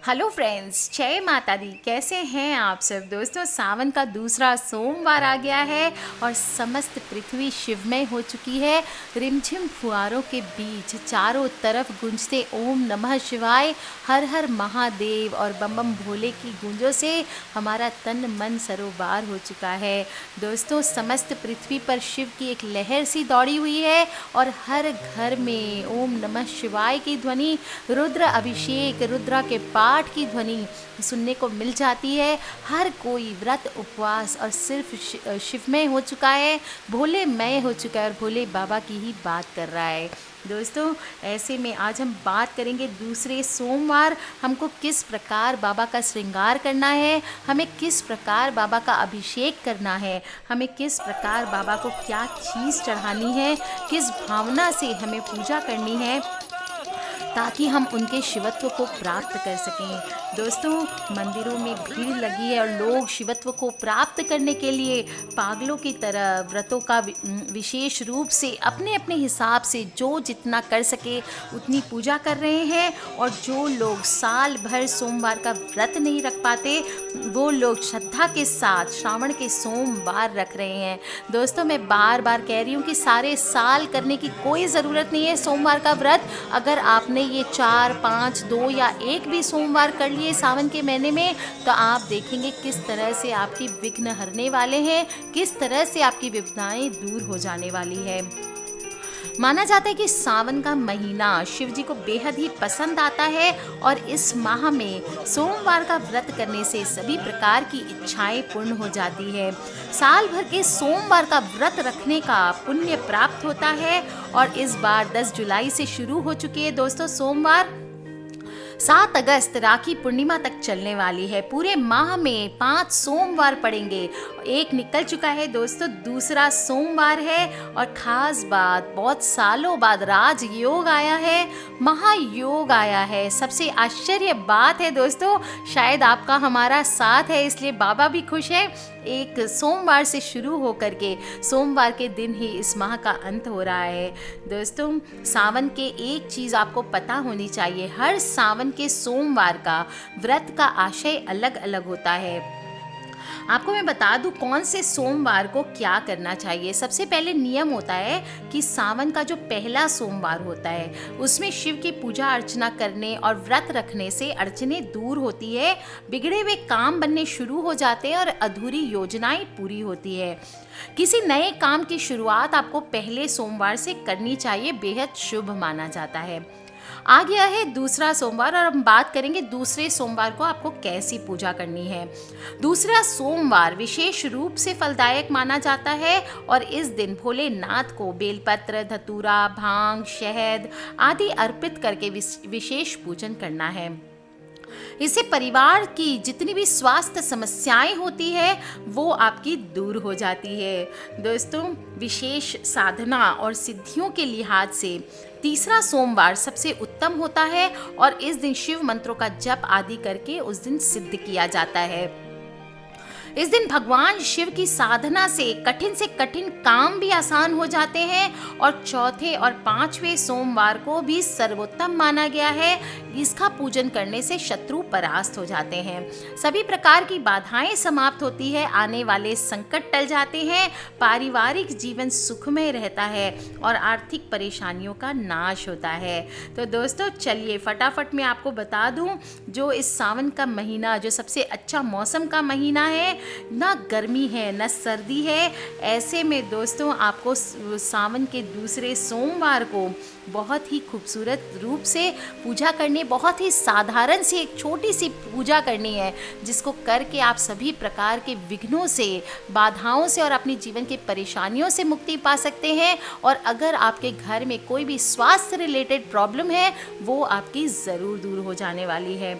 Hello friends, जय माता दी। कैसे हैं आप सब दोस्तों। सावन का दूसरा सोमवार आ गया है और समस्त पृथ्वी शिवमय हो चुकी है। रिमझिम फुहारों के बीच चारों तरफ गूंजते ओम नमः शिवाय, हर हर महादेव और बम बम भोले की गूंजों से हमारा तन मन सरोबार हो चुका है। दोस्तों, समस्त पृथ्वी पर शिव की एक लहर सी दौड़ी हुई है और हर घर में ओम नमः शिवाय की ध्वनि, रुद्र अभिषेक, रुद्रा के पाठ की ध्वनि सुनने को मिल जाती है। हर कोई व्रत उपवास और सिर्फ शिवमय हो चुका है, भोलेमय हो चुका है और भोले बाबा की ही बात कर रहा है। दोस्तों, ऐसे में आज हम बात करेंगे दूसरे सोमवार हमको किस प्रकार बाबा का श्रृंगार करना है, हमें किस प्रकार बाबा का अभिषेक करना है, हमें किस प्रकार बाबा को क्या चीज़ चढ़ानी है, किस भावना से हमें पूजा करनी है ताकि हम उनके शिवत्व को प्राप्त कर सकें। दोस्तों, मंदिरों में भीड़ लगी है और लोग शिवत्व को प्राप्त करने के लिए पागलों की तरह व्रतों का विशेष रूप से अपने अपने हिसाब से जो जितना कर सके उतनी पूजा कर रहे हैं। और जो लोग साल भर सोमवार का व्रत नहीं रख पाते वो लोग श्रद्धा के साथ श्रावण के सोमवार रख रहे हैं। दोस्तों, मैं बार बार कह रही हूँ कि सारे साल करने की कोई ज़रूरत नहीं है सोमवार का व्रत। अगर आपने ये 4, 5, 2 या 1 भी सोमवार कर लिए सावन के महीने में तो आप देखेंगे किस तरह से आपकी विघ्न हरने वाले हैं, किस तरह से आपकी विपदाएं दूर हो जाने वाली है। माना जाता है कि सावन का महीना शिव जी को बेहद ही पसंद आता है और इस माह में सोमवार का व्रत करने से सभी प्रकार की इच्छाएं पूर्ण हो जाती है। साल भर के सोमवार का व्रत रखने का पुण्य प्राप्त होता है और इस बार 10 जुलाई से शुरू हो चुकी है दोस्तों सोमवार, 7 अगस्त राखी पूर्णिमा तक चलने वाली है। पूरे माह में 5 सोमवार पड़ेंगे। एक निकल चुका है दोस्तों, दूसरा सोमवार है और ख़ास बात, बहुत सालों बाद राजयोग आया है, महायोग आया है। सबसे आश्चर्य बात है दोस्तों, शायद आपका हमारा साथ है इसलिए बाबा भी खुश है। एक सोमवार से शुरू होकर के सोमवार के दिन ही इस माह का अंत हो रहा है। दोस्तों, सावन के एक चीज़ आपको पता होनी चाहिए, हर सावन के सोमवार का व्रत का आशय अलग अलग होता है। आपको मैं बता दूं कौन से सोमवार को क्या करना चाहिए। सबसे पहले नियम होता है कि सावन का जो पहला सोमवार होता है उसमें शिव की पूजा अर्चना करने और व्रत रखने से अड़चनें दूर होती है, बिगड़े हुए काम बनने शुरू हो जाते हैं और अधूरी योजनाएं पूरी होती है। किसी नए काम की शुरुआत आपको पहले सोमवार से करनी चाहिए, बेहद शुभ माना जाता है। आ गया है दूसरा सोमवार और हम बात करेंगे दूसरे सोमवार को आपको कैसी पूजा करनी है। दूसरा सोमवार विशेष रूप से फलदायक माना जाता है और इस दिन भोलेनाथ को बेलपत्र, धतूरा, भांग, शहद आदि अर्पित करके विशेष पूजन करना है। इससे परिवार की जितनी भी स्वास्थ्य समस्याएं होती है वो आपकी दूर हो जाती है। दोस्तों, विशेष साधना और सिद्धियों के लिहाज से तीसरा सोमवार सबसे उत्तम होता है और इस दिन शिव मंत्रों का जप आदि करके उस दिन सिद्ध किया जाता है। इस दिन भगवान शिव की साधना से कठिन काम भी आसान हो जाते हैं और चौथे और 5वें सोमवार को भी सर्वोत्तम माना गया है। इसका पूजन करने से शत्रु परास्त हो जाते हैं, सभी प्रकार की बाधाएं समाप्त होती है, आने वाले संकट टल जाते हैं, पारिवारिक जीवन सुखमय रहता है और आर्थिक परेशानियों का नाश होता है। तो दोस्तों, चलिए फटाफट मैं आपको बता दूं, जो इस सावन का महीना जो सबसे अच्छा मौसम का महीना है, ना गर्मी है ना सर्दी है, ऐसे में दोस्तों आपको सावन के दूसरे सोमवार को बहुत ही खूबसूरत रूप से पूजा करनी, बहुत ही साधारण सी एक छोटी सी पूजा करनी है जिसको करके आप सभी प्रकार के विघ्नों से, बाधाओं से और अपने जीवन की परेशानियों से मुक्ति पा सकते हैं। और अगर आपके घर में कोई भी स्वास्थ्य रिलेटेड प्रॉब्लम है वो आपकी ज़रूर दूर हो जाने वाली है।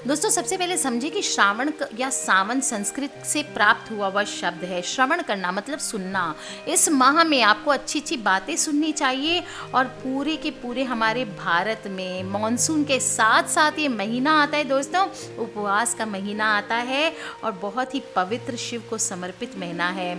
दोस्तों, सबसे पहले समझिए कि श्रावण या सावन संस्कृत से प्राप्त हुआ वह शब्द है। श्रवण करना मतलब सुनना। इस माह में आपको अच्छी अच्छी बातें सुननी चाहिए और पूरे के पूरे हमारे भारत में मॉनसून के साथ साथ ये महीना आता है दोस्तों, उपवास का महीना आता है और बहुत ही पवित्र शिव को समर्पित महीना है।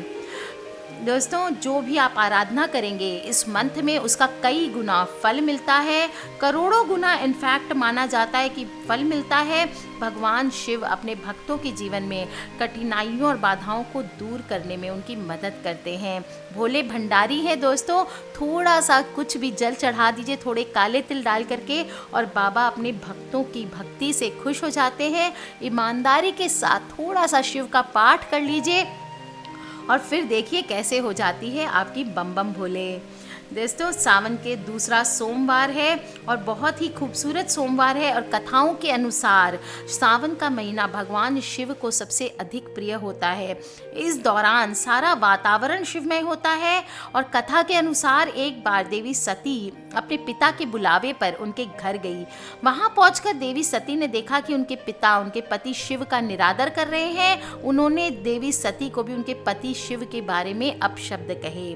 दोस्तों, जो भी आप आराधना करेंगे इस मंथ में उसका कई गुना फल मिलता है, करोड़ों गुना इनफैक्ट माना जाता है कि फल मिलता है। भगवान शिव अपने भक्तों के जीवन में कठिनाइयों और बाधाओं को दूर करने में उनकी मदद करते हैं। भोले भंडारी है दोस्तों, थोड़ा सा कुछ भी जल चढ़ा दीजिए थोड़े काले तिल डाल करके और बाबा अपने भक्तों की भक्ति से खुश हो जाते हैं। ईमानदारी के साथ थोड़ा सा शिव का पाठ कर लीजिए और फिर देखिए कैसे हो जाती है आपकी बम बम भोले। दोस्तों, सावन के दूसरा सोमवार है और बहुत ही खूबसूरत सोमवार है और कथाओं के अनुसार सावन का महीना भगवान शिव को सबसे अधिक प्रिय होता है। इस दौरान सारा वातावरण शिवमय होता है और कथा के अनुसार एक बार देवी सती अपने पिता के बुलावे पर उनके घर गई। वहां पहुंचकर देवी सती ने देखा कि उनके पिता उनके पति शिव का निरादर कर रहे हैं। उन्होंने देवी सती को भी उनके पति शिव के बारे में अपशब्द कहे।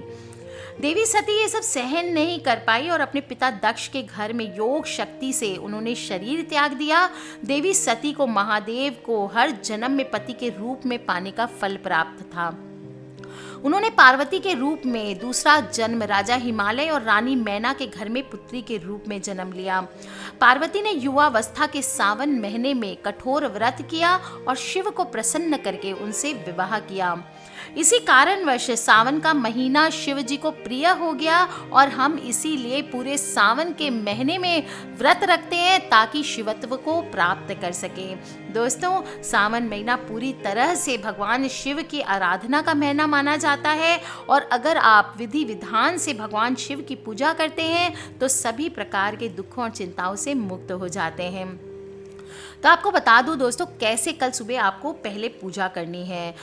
देवी सती ये सब सहन नहीं कर पाई और अपने पिता दक्ष के घर में योग शक्ति से उन्होंने शरीर त्याग दिया। देवी सती को महादेव को हर जन्म में पति के रूप में पाने का फल प्राप्त था। उन्होंने पार्वती के रूप में दूसरा जन्म राजा हिमालय और रानी मैना के घर में पुत्री के रूप में जन्म लिया। पार्वती ने युवावस्था के सावन महीने में कठोर व्रत किया और शिव को प्रसन्न करके उनसे विवाह किया। इसी कारणवश सावन का महीना शिव जी को प्रिय हो गया और हम इसीलिए पूरे सावन के महीने में व्रत रखते हैं ताकि शिवत्व को प्राप्त कर सकें। दोस्तों, सावन महीना पूरी तरह से भगवान शिव की आराधना का महीना माना जाता है और अगर आप विधि विधान से भगवान शिव की पूजा करते हैं तो सभी प्रकार के दुखों और चिंताओं से मुक्त हो जाते हैं। तो आपको बता दूं दोस्तों, कैसे कल सुबह आपको पहले पूजा करनी है।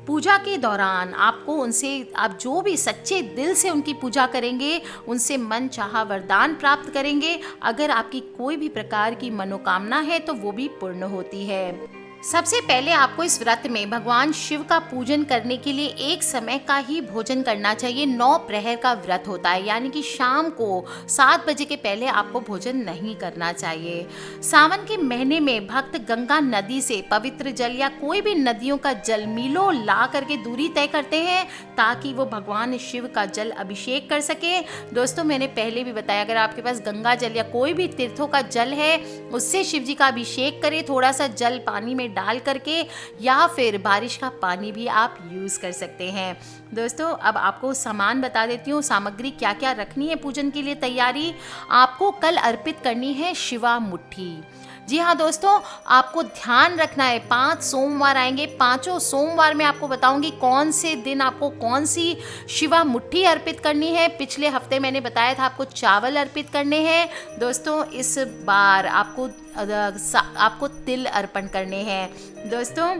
पूजा के दौरान आपको उनसे, आप जो भी सच्चे दिल से उनकी पूजा करेंगे उनसे मन चाहा वरदान प्राप्त करेंगे। अगर आपकी कोई भी प्रकार की मनोकामना है तो वो भी पूर्ण होती है। सबसे पहले आपको इस व्रत में भगवान शिव का पूजन करने के लिए एक समय का ही भोजन करना चाहिए। 9 प्रहर का व्रत होता है, यानी कि शाम को 7 बजे के पहले आपको भोजन नहीं करना चाहिए। सावन के महीने में भक्त गंगा नदी से पवित्र जल या कोई भी नदियों का जल मीलों ला करके दूरी तय करते हैं ताकि वो भगवान शिव का जल अभिषेक कर सके। दोस्तों, मैंने पहले भी बताया, अगर आपके पास गंगा जल या कोई भी तीर्थों का जल है उससे शिव जी का अभिषेक करें। थोड़ा सा जल पानी में डाल करके या फिर बारिश का पानी भी आप यूज़ कर सकते हैं। दोस्तों, अब आपको सामान बता देती हूँ, सामग्री क्या क्या रखनी है पूजन के लिए तैयारी। आपको कल अर्पित करनी है शिवा मुट्ठी। जी हाँ दोस्तों, आपको ध्यान रखना है 5 सोमवार आएंगे। 5 सोमवार में आपको बताऊंगी कौन से दिन आपको कौन सी शिवा मुट्ठी अर्पित करनी है। पिछले हफ्ते मैंने बताया था आपको चावल अर्पित करने हैं। दोस्तों, इस बार आपको तिल अर्पण करने हैं। दोस्तों,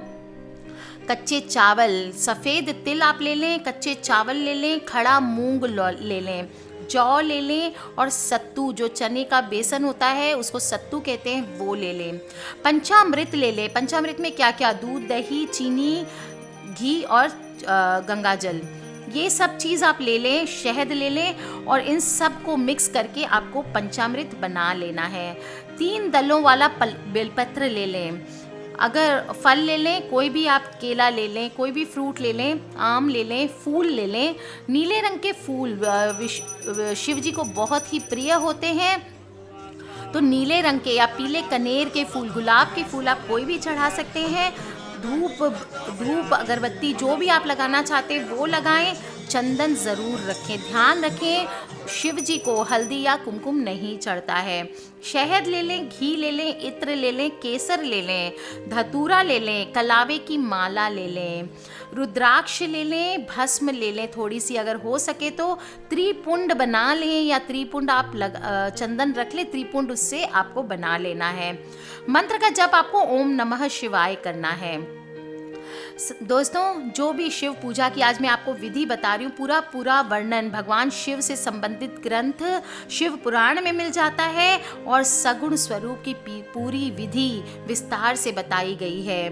कच्चे चावल, सफ़ेद तिल आप ले लें, कच्चे चावल ले लें, खड़ा मूंग ले लें, जौ ले लें और सत्तू, जो चने का बेसन होता है उसको सत्तू कहते हैं, वो ले लें। पंचामृत ले लें। पंचामृत में क्या क्या, दूध, दही, चीनी, घी और गंगा जल, ये सब चीज़ आप ले लें। शहद ले लें और इन सब को मिक्स करके आपको पंचामृत बना लेना है। 3 दलों वाला बेलपत्र ले लें। अगर फल ले लें, कोई भी आप केला ले लें, कोई भी फ्रूट ले लें, आम ले लें, फूल ले लें। नीले रंग के फूल शिव जी को बहुत ही प्रिय होते हैं, तो नीले रंग के या पीले कनेर के फूल, गुलाब के फूल आप कोई भी चढ़ा सकते हैं। धूप अगरबत्ती जो भी आप लगाना चाहते हैं वो लगाएं। चंदन ज़रूर रखें। ध्यान रखें, शिव जी को हल्दी या कुमकुम नहीं चढ़ता है। शहद ले लें, घी ले लें, इत्र ले लें, केसर ले लें, धतूरा ले लें, कलावे की माला ले लें, रुद्राक्ष ले लें, भस्म ले लें थोड़ी सी, अगर हो सके तो त्रिपुंड बना लें या त्रिपुंड आप चंदन रख लें, त्रिपुंड उससे आपको बना लेना है। मंत्र का जप आपको ओम नमः शिवाय करना है। दोस्तों, जो भी शिव पूजा की आज मैं आपको विधि बता रही हूँ, पूरा वर्णन भगवान शिव से संबंधित ग्रंथ शिव पुराण में मिल जाता है और सगुण स्वरूप की पूरी विधि विस्तार से बताई गई है।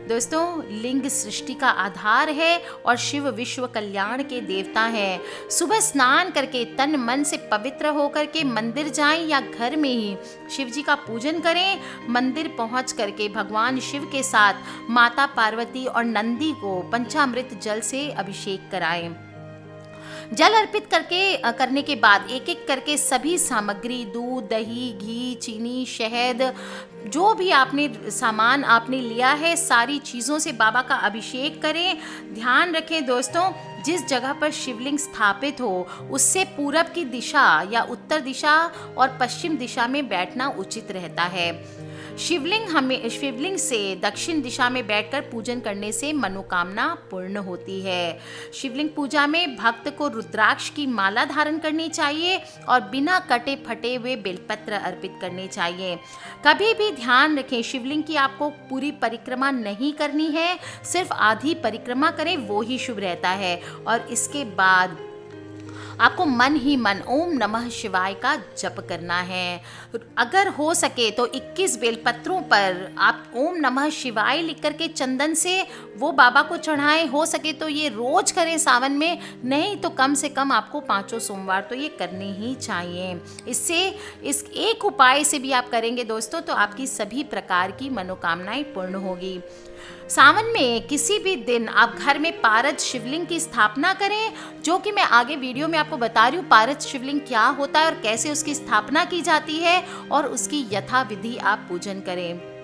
दोस्तों, लिंग सृष्टि का आधार है और शिव विश्व कल्याण के देवता हैं। सुबह स्नान करके तन मन से पवित्र होकर के मंदिर जाएं या घर में ही शिव जी का पूजन करें। मंदिर पहुंच करके भगवान शिव के साथ माता पार्वती और नंदी को पंचामृत जल से अभिषेक कराएं। जल अर्पित करने के बाद एक एक करके सभी सामग्री, दूध, दही, घी, चीनी, शहद, जो भी आपने सामान आपने लिया है, सारी चीज़ों से बाबा का अभिषेक करें। ध्यान रखें दोस्तों, जिस जगह पर शिवलिंग स्थापित हो उससे पूरब की दिशा या उत्तर दिशा और पश्चिम दिशा में बैठना उचित रहता है। शिवलिंग से दक्षिण दिशा में बैठकर पूजन करने से मनोकामना पूर्ण होती है। शिवलिंग पूजा में भक्त को रुद्राक्ष की माला धारण करनी चाहिए और बिना कटे फटे हुए बेलपत्र अर्पित करने चाहिए। कभी भी ध्यान रखें, शिवलिंग की आपको पूरी परिक्रमा नहीं करनी है, सिर्फ आधी परिक्रमा करें, वो ही शुभ रहता है। और इसके बाद आपको मन ही मन ओम नमः शिवाय का जप करना है। अगर हो सके तो 21 बेलपत्रों पर आप ओम नमः शिवाय लिख करके चंदन से वो बाबा को चढ़ाएं। हो सके तो ये रोज करें सावन में, नहीं तो कम से कम आपको 5 सोमवार तो ये करने ही चाहिए। इससे इस एक उपाय से भी आप करेंगे दोस्तों तो आपकी सभी प्रकार की मनोकामनाएं पूर्ण होगी। सावन में किसी भी दिन आप घर में पारद शिवलिंग की स्थापना करें, जो कि मैं आगे वीडियो में आपको बता रही हूँ पारद शिवलिंग क्या होता है और कैसे उसकी स्थापना की जाती है, और उसकी यथाविधि आप पूजन करें।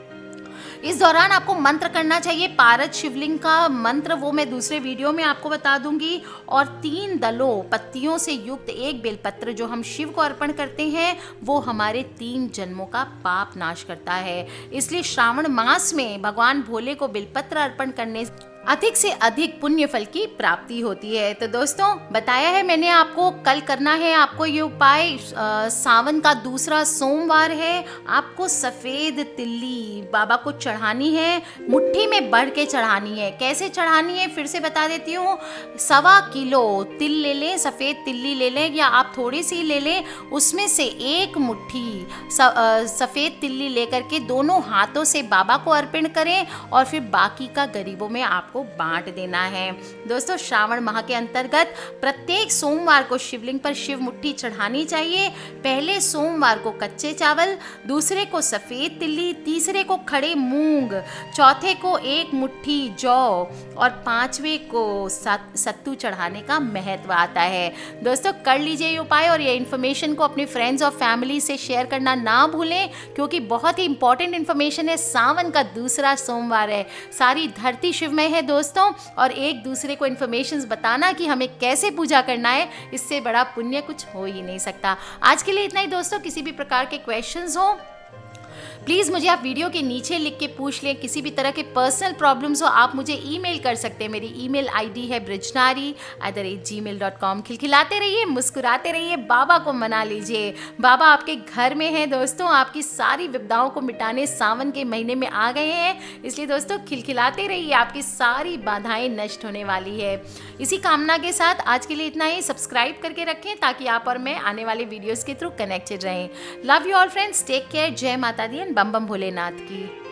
इस दौरान आपको मंत्र करना चाहिए। पारद शिवलिंग का मंत्र वो मैं दूसरे वीडियो में आपको बता दूंगी। और 3 दलों पत्तियों से युक्त एक बेलपत्र जो हम शिव को अर्पण करते हैं वो हमारे 3 जन्मों का पाप नाश करता है। इसलिए श्रावण मास में भगवान भोले को बेलपत्र अर्पण करने अधिक से अधिक पुण्य फल की प्राप्ति होती है। तो दोस्तों बताया है मैंने आपको, कल करना है आपको ये उपाय। सावन का दूसरा सोमवार है। आपको सफ़ेद तिल्ली बाबा को चढ़ानी है, मुट्ठी में बढ़ के चढ़ानी है। कैसे चढ़ानी है फिर से बता देती हूँ। 1.25 किलो तिल ले लें, सफ़ेद तिल्ली ले लें या आप थोड़ी सी ले लें, उसमें से एक मुट्ठी सफ़ेद तिल्ली लेकर के दोनों हाथों से बाबा को अर्पण करें और फिर बाकी का गरीबों में आप को बांट देना है। दोस्तों श्रावण माह के अंतर्गत प्रत्येक सोमवार को शिवलिंग पर शिव मुट्ठी चढ़ानी चाहिए। पहले सोमवार को कच्चे चावल, दूसरे को सफेद तिल्ली, तीसरे को खड़े मूंग, चौथे को 1 मुट्ठी जौ और 5वें को सत्तू चढ़ाने का महत्व आता है। दोस्तों कर लीजिए ये उपाय और ये इन्फॉर्मेशन को अपने फ्रेंड्स और फैमिली से शेयर करना ना भूलें, क्योंकि बहुत ही इंपॉर्टेंट इन्फॉर्मेशन है। सावन का दूसरा सोमवार है, सारी धरती शिवमय है दोस्तों, और एक दूसरे को इन्फॉर्मेशंस बताना कि हमें कैसे पूजा करना है, इससे बड़ा पुण्य कुछ हो ही नहीं सकता। आज के लिए इतना ही दोस्तों। किसी भी प्रकार के क्वेश्चंस हो प्लीज़ मुझे आप वीडियो के नीचे लिख के पूछ लें। किसी भी तरह के पर्सनल प्रॉब्लम्स हो आप मुझे ईमेल कर सकते हैं। मेरी ईमेल आईडी है brijnari@gmail.com। खिलखिलाते रहिए, मुस्कुराते रहिए, बाबा को मना लीजिए। बाबा आपके घर में है दोस्तों, आपकी सारी विपदाओं को मिटाने सावन के महीने में आ गए हैं। इसलिए दोस्तों खिलखिलाते रहिए, आपकी सारी बाधाएं नष्ट होने वाली है। इसी कामना के साथ आज के लिए इतना ही। सब्सक्राइब करके रखें ताकि आप और मैं आने वाले वीडियोज़ के थ्रू कनेक्टेड रहें। Love you all friends, take care. जय माता दी एंड बम बम भोलेनाथ की।